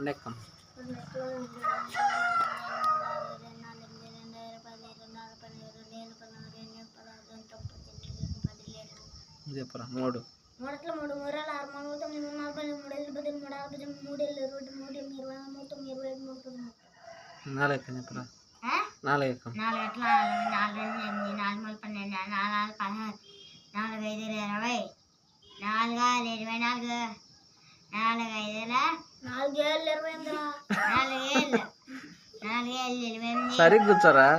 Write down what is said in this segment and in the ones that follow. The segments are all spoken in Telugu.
రెండెక్కం. చెప్పరా 3 4 ఎక్కం చెప్పరా 4 ఎక్కం 4 సరిగ్గా కూర్చోరా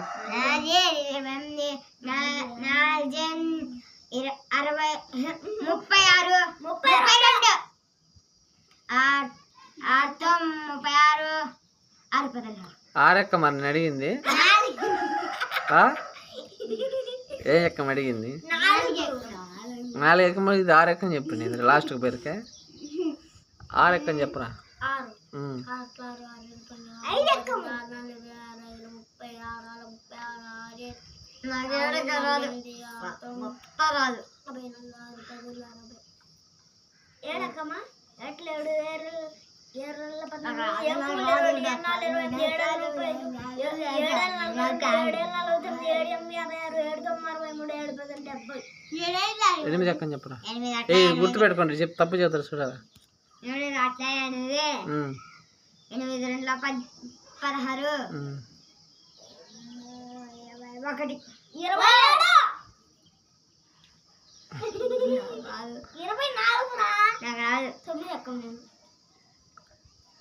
6 ఎక్కం అని అడిగింది. ఏ ఎక్కం అడిగింది 4 ఎక్కం. ఇది 6 ఎక్కం చెప్పింది. ఇది లాస్ట్కి పేరుకే 6 ఎక్కం చెప్పరా 8 ఎక్కం చెప్పరా. గుర్తు పెట్టుకోండి చెప్పు తప్పు చెప్తారు చూడాలి. 8 2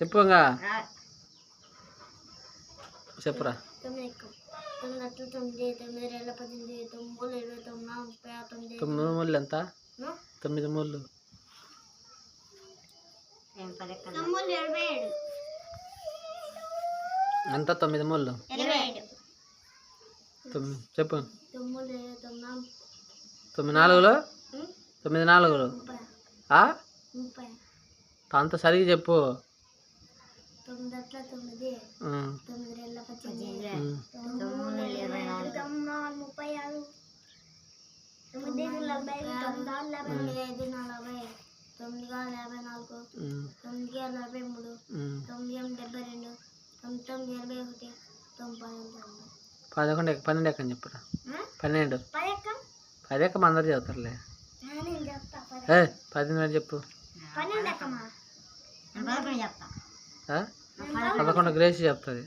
16 చెప్పు చెప్పురా 9 ముళ్ళు ఎంత 9 ముళ్ళు ఎంత 9 ముళ్ళు చెప్పు 9 4 అంత సరిగ్గా చెప్పు. 9 12 ఎక్కని చెప్పురా 12 10 ఎక్కం అందరు చదువుతారులే. 10 చెప్పు 11 గ్రేసి చెప్తుంది.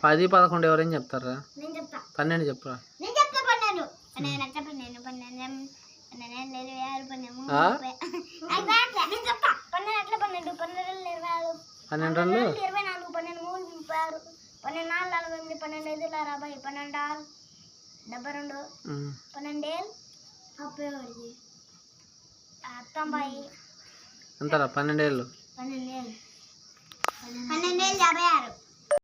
10 11 ఎవరైనా చెప్తారా 12 చెప్పురా. అంటారా 12 12 56